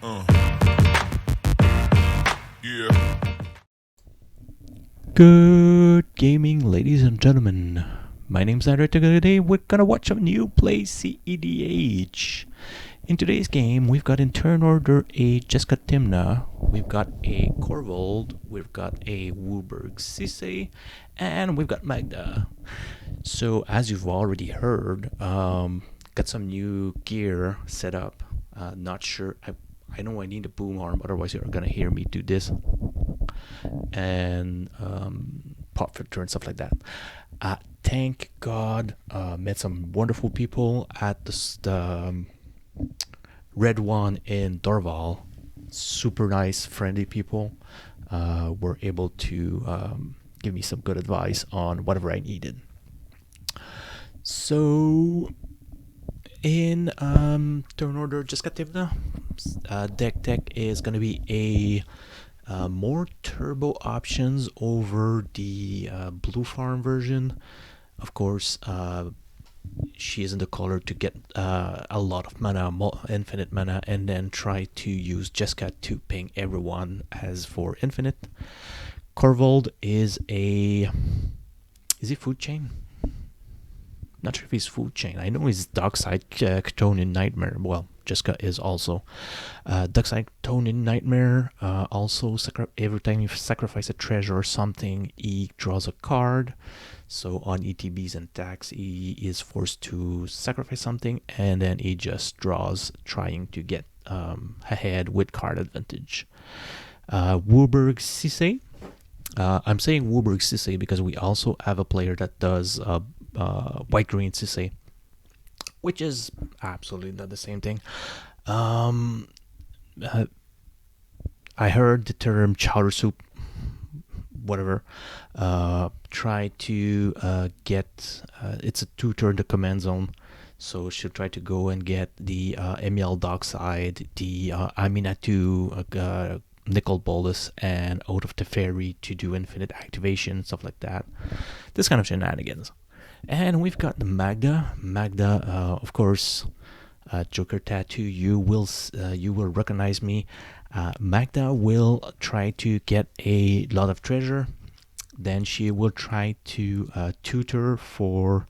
Yeah. Good gaming, ladies and gentlemen. My name's Andrew. Today we're gonna watch some new play cEDH. In today's game, we've got in turn order a JeskaTymna, we've got a Korvold, we've got a WUBRGSisay, and we've got Magda. So as you've already heard, got some new gear set up. Not sure. I know I need a boom arm, otherwise you're gonna hear me do this. And pop filter and stuff like that. Thank God, met some wonderful people at the Red One in Dorval. Super nice, friendly people. Were able to give me some good advice on whatever I needed. So in turn order JeskaTymna, deck is gonna be a more turbo options over the blue farm version. Of course, she is in the color to get a lot of mana, infinite mana, and then try to use Jeska to ping everyone as for infinite. Korvold is he food chain? Not sure if he's food chain. I know he's dark side tone in nightmare. Well, Jeska is also dark side tone in nightmare. Also, every time you sacrifice a treasure or something, he draws a card. So on ETBs and attacks, he is forced to sacrifice something, and then he just draws, trying to get ahead with card advantage. WUBRGSisay. I'm saying WUBRGSisay because we also have a player that does white green cEDH, which is absolutely not the same thing. I heard the term chowder soup, whatever. Try to get it's a 2-turn the command zone, so she'll try to go and get the Emil Dockside, the Aminatu Nickel Bolus, and out of the fairy to do infinite activation, stuff like that. This kind of shenanigans. And we've got the Magda. Of course, Joker tattoo. You will recognize me. Magda will try to get a lot of treasure. Then she will try to tutor for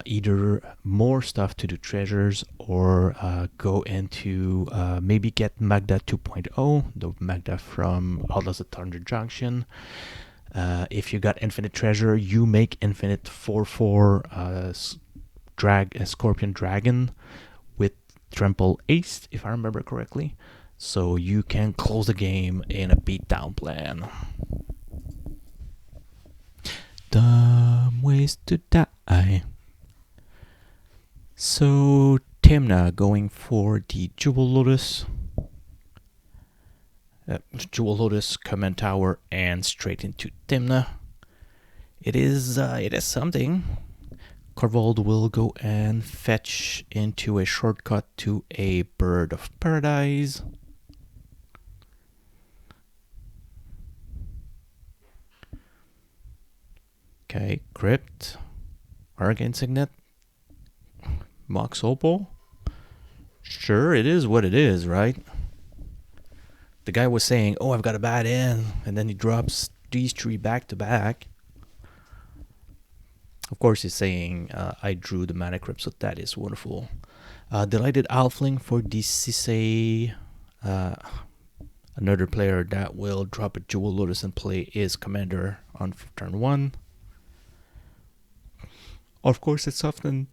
either more stuff to do treasures, or go into maybe get Magda 2.0, the Magda from Outlaws of Thunder Junction. If you got infinite treasure, you make infinite 4/4 Scorpion Dragon with Trample Ace, if I remember correctly. So you can close the game in a beatdown plan. Dumb ways to die. So Tymna going for the Jewel Lotus. Jewel Lotus, Command Tower, and straight into Tymna. It is something. Korvold will go and fetch into a shortcut to a Bird of Paradise. Okay, Crypt, Arcane Signet, Mox Opal. Sure, it is what it is, right? The guy was saying, oh, I've got a bad end, and then he drops these 3 back to back. Of course, he's saying, I drew the Mana Crypt, so that is wonderful. Delighted Alfling for the cEDH. Another player that will drop a Jewel Lotus and play is Commander on turn 1. Of course, it's often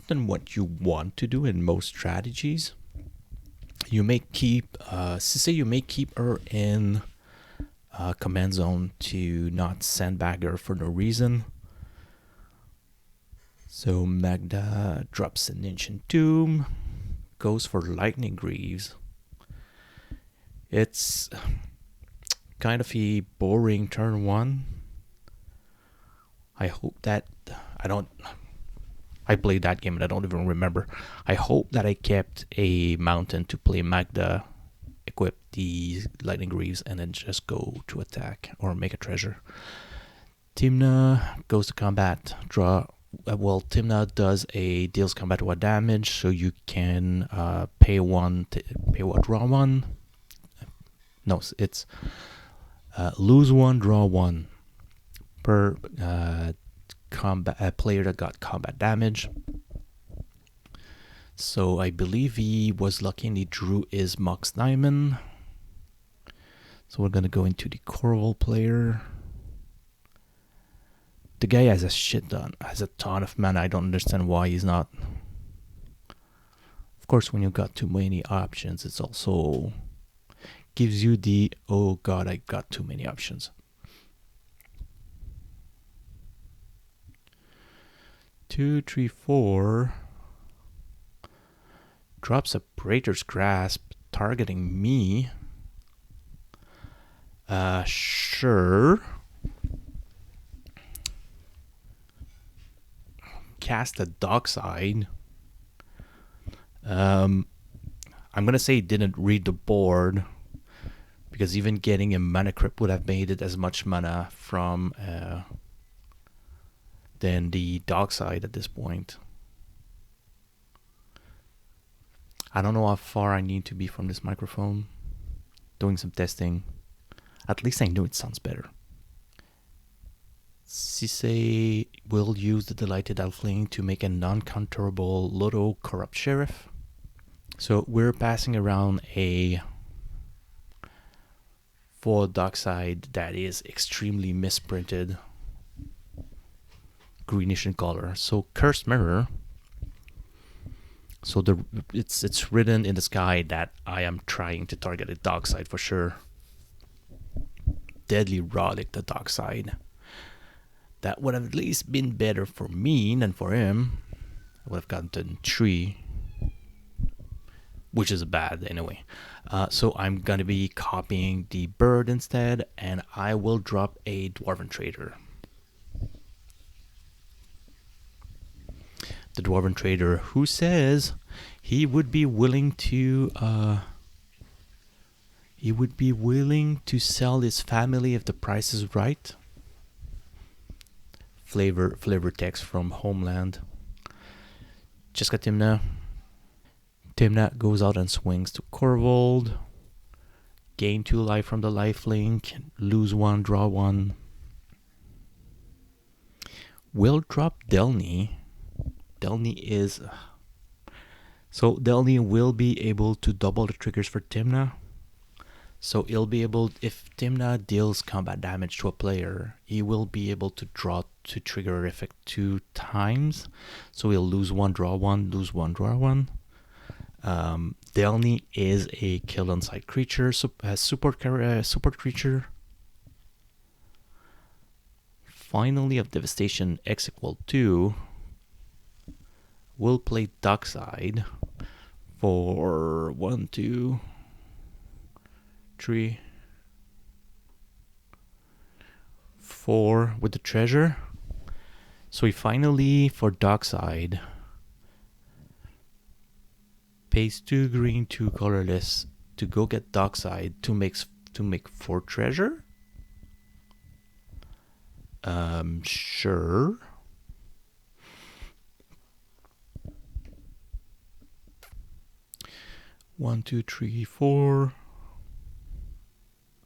what you want to do in most strategies. You may keep cEDH, you may keep her in command zone to not sandbag her for no reason. So Magda drops an Ancient Tomb, goes for Lightning Greaves. It's kind of a boring turn 1. I hope that I played that game and I don't even remember. I hope that I kept a mountain to play Magda, equip the Lightning Greaves, and then just go to attack or make a treasure. Tymna goes to combat, draw well, Tymna does a deals combat 1 damage, so you can pay one, draw 1. No, it's lose 1, draw 1 per player that got combat damage. So I believe he was lucky and he drew his Mox Diamond. So we're gonna go into the Korvold player. The guy has a ton of mana. I don't understand why he's not. Of course, when you got too many options, it's also gives you the, oh god, I got too many options. Two, three, four. Drops a Praetor's Grasp, targeting me. Sure. Cast a Dockside. I'm gonna say he didn't read the board, because even getting a mana crypt would have made it as much mana from than the Dockside at this point. I don't know how far I need to be from this microphone. Doing some testing. At least I know it sounds better. JeskaTymna will use the Delighted Elfling to make a non-counterable Loto Corrupt Sheriff. So we're passing around a 4 Dockside that is extremely misprinted. Greenish in color. So Cursed Mirror. So it's written in the sky that I am trying to target a Dockside for sure. Deadly Rodic the Dockside. That would have at least been better for me than for him. I would have gotten 3, which is bad anyway. So I'm gonna be copying the bird instead, and I will drop a Dwarven Trader. The Dwarven Trader who says he would be willing to sell his family if the price is right. Flavor text from Homeland. JeskaTymna. Tymna goes out and swings to Korvold. Gain 2 life from the lifelink. Lose 1, draw 1. Will drop Delny. Delny is... So Delny will be able to double the triggers for Tymna. So he'll be able, if Tymna deals combat damage to a player, he will be able to draw to trigger effect 2 times. So he'll lose 1, draw 1, lose 1, draw 1. Delny is a kill on sight creature, support creature. Finally, of Devastation X = 2. We'll play Dockside for 1, 2, 3, 4 with the treasure. So we finally, for Dockside, pays 2 green, 2 colorless to go get Dockside to make 4 treasure. Sure. One, 2, 3, 4,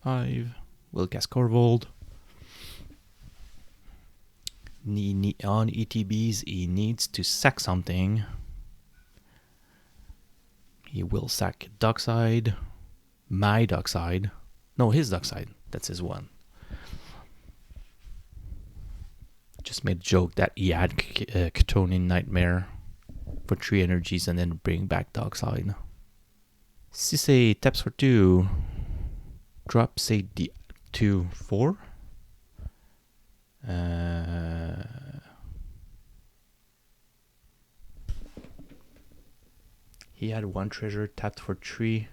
5. We'll cast Korvold. On ETBs, he needs to sack something. He will sack Dockside. My Dockside. No, his Dockside. That's his one. Just made a joke that he had Chthonian Nightmare for 3 energies and then bring back Dockside. JeskaTymna taps for 2. Drop, say, the 2, 4. He had 1 treasure tapped for 3.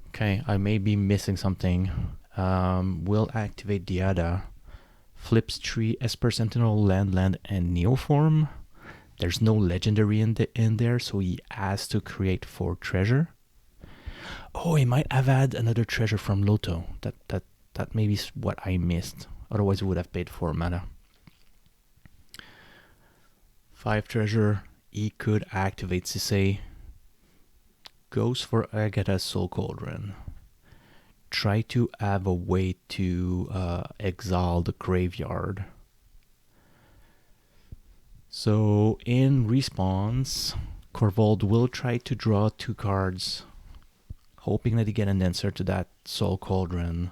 Okay, I may be missing something. We'll activate Diada. Flips 3 Esper Sentinel, land, and Neoform. There's no legendary in there, so he has to create 4 treasure. Oh, he might have had another treasure from Loto. That may be what I missed. Otherwise, we would have paid 4 mana. 5 treasure. He could activate cEDH. Goes for Agatha's Soul Cauldron. Try to have a way to exile the graveyard. So in response, Korvold will try to draw 2 cards, hoping that he get an answer to that Soul Cauldron.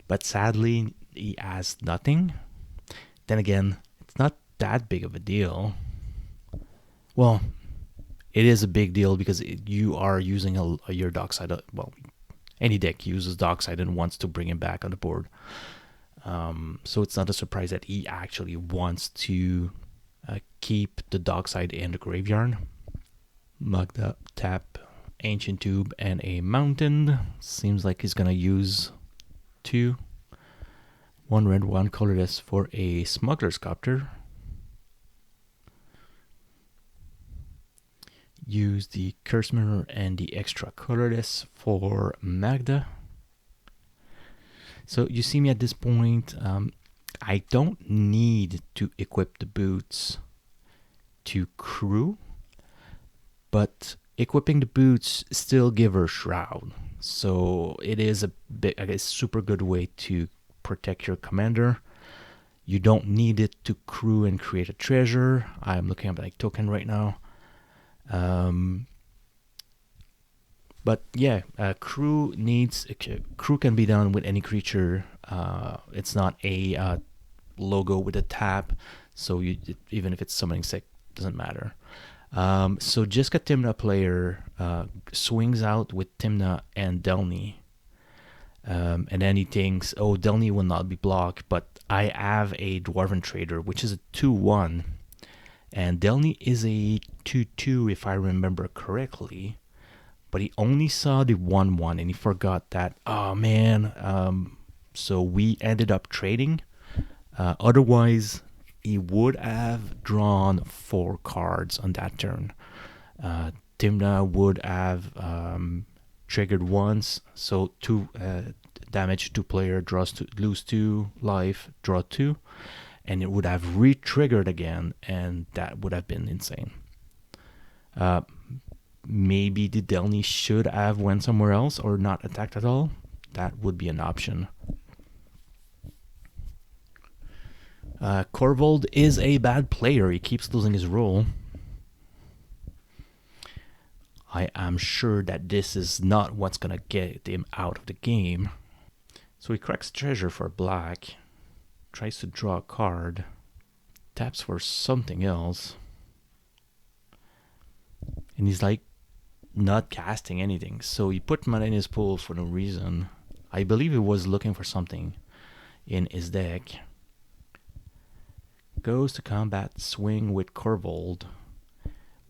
But sadly, he has nothing. Then again, it's not that big of a deal. Well, it is a big deal because you are using your Dockside. Well, any deck uses Dockside and wants to bring him back on the board. So it's not a surprise that he actually wants to keep the Dockside in the graveyard. Magda, tap, Ancient Tube, and a Mountain. Seems like he's gonna use 2. 1 red, 1 colorless for a Smuggler's Copter. Use the Curse Mirror and the extra colorless for Magda. So you see me at this point. I don't need to equip the boots to crew, but equipping the boots still give her Shroud. So it is a super good way to protect your commander. You don't need it to crew and create a treasure. I'm looking at like token right now. But yeah, crew can be done with any creature. It's not a logo with a tap, so even if it's summoning sick, doesn't matter. So JeskaTymna player swings out with Tymna and Delny. And then he thinks, oh, Delny will not be blocked, but I have a Dwarven Trader, which is a 2/1. And Delny is a 2/2 if I remember correctly. But he only saw the 1/1 and he forgot that. Oh man. So we ended up trading. Otherwise, he would have drawn 4 cards on that turn. Tymna would have triggered once, so 2 damage to player, lose 2 life, draw 2, and it would have re-triggered again, and that would have been insane. Maybe the Delny should have went somewhere else or not attacked at all. That would be an option. Korvold is a bad player. He keeps losing his role. I am sure that this is not what's gonna get him out of the game. So he cracks treasure for black, tries to draw a card, taps for something else, and he's like not casting anything. So he put mana in his pool for no reason. I believe he was looking for something in his deck. Goes to combat, swing with Korvold.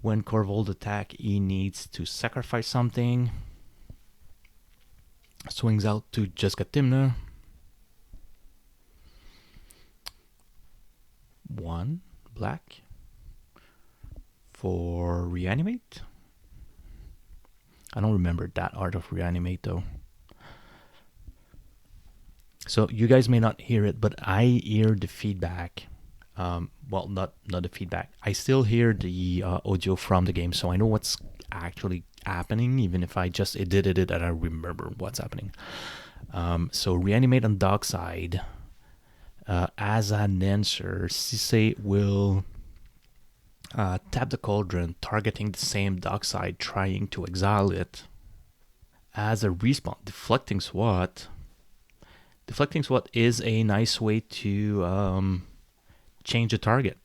When Korvold attack, he needs to sacrifice something. Swings out to JeskaTymna. 1 black for reanimate. I don't remember that art of reanimate though. So you guys may not hear it, but I hear the feedback. Well, not the feedback. I still hear the audio from the game, so I know what's actually happening, even if I just edited it and I remember what's happening. So reanimate on Dockside. As an answer, cEDH will tap the Cauldron, targeting the same Dockside, trying to exile it. As a respawn, Deflecting Swat. Deflecting Swat is a nice way to change the target.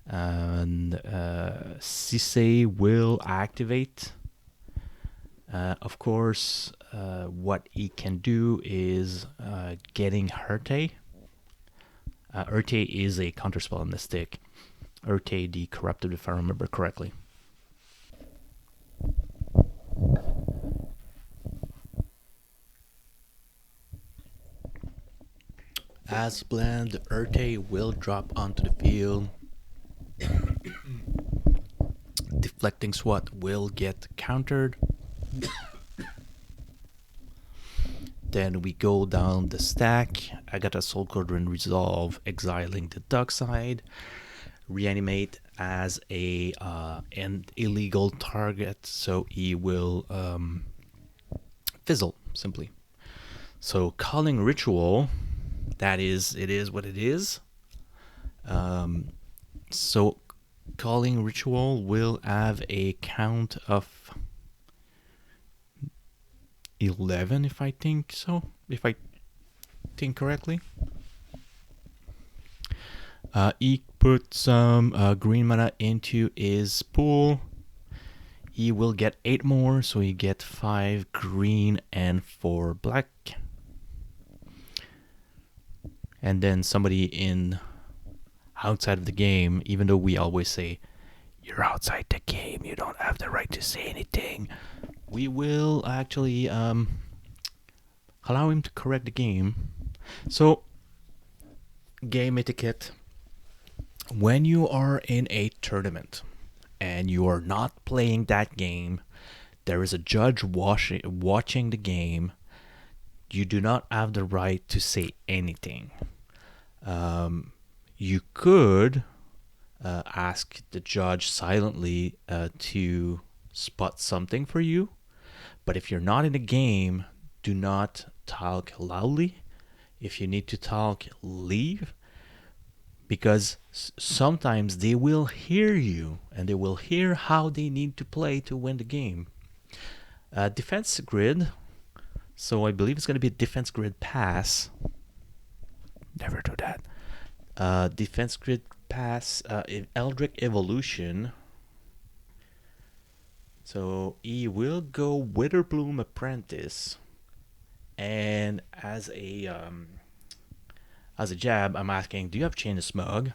And cEDH will activate. Of course, what he can do is getting Hurte. Hurte is a counterspell on the stick. Hurte the Corrupted, if I remember correctly. As planned, Hurte will drop onto the field. Deflecting Swat will get countered. Then we go down the stack. Agatha's Soul Cauldron resolve, exiling the Dockside. reanimate as an illegal target, so he will fizzle simply. So calling ritual, it is what it is. So calling ritual will have a count of 11, if I think correctly. He put some green mana into his pool. He will get 8 more, so he get 5 green and 4 black. And then somebody outside of the game, even though we always say, you're outside the game, you don't have the right to say anything, we will actually allow him to correct the game. So, game etiquette. When you are in a tournament and you are not playing that game, there is a judge watching the game. You do not have the right to say anything. You could ask the judge silently to spot something for you, but if you're not in the game, do not talk loudly. If you need to talk, leave, because sometimes they will hear you and they will hear how they need to play to win the game. Defense grid, so I believe it's going to be a defense grid pass. Never do that. Defense grid pass, Eldritch Evolution. So he will go Witherbloom Apprentice, and as a jab, I'm asking, do you have Chain of Smug?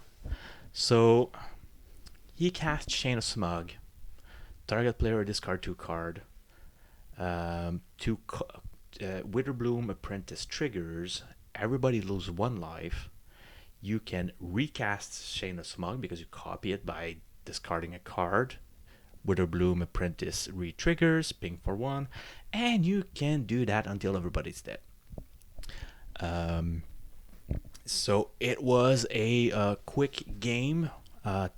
So he casts Chain of Smug. Target player discard 2 card. Witherbloom Apprentice triggers. Everybody loses 1 life. You can recast Chain of Smug because you copy it by discarding a card. Witherbloom Apprentice re-triggers, ping for 1, and you can do that until everybody's dead. So it was a quick game.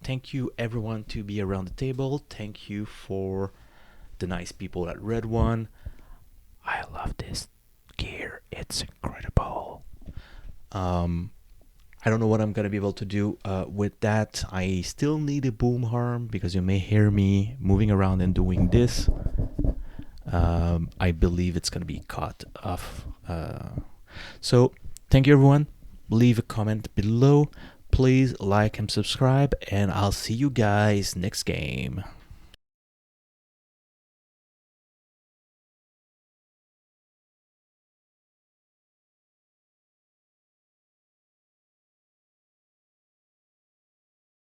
Thank you everyone to be around the table. Thank you for the nice people at Red One. I love this gear. It's incredible. I don't know what I'm going to be able to do with that. I still need a boom arm because you may hear me moving around and doing this. I believe it's going to be cut off. So thank you everyone. Leave a comment below. Please like and subscribe, and I'll see you guys next game.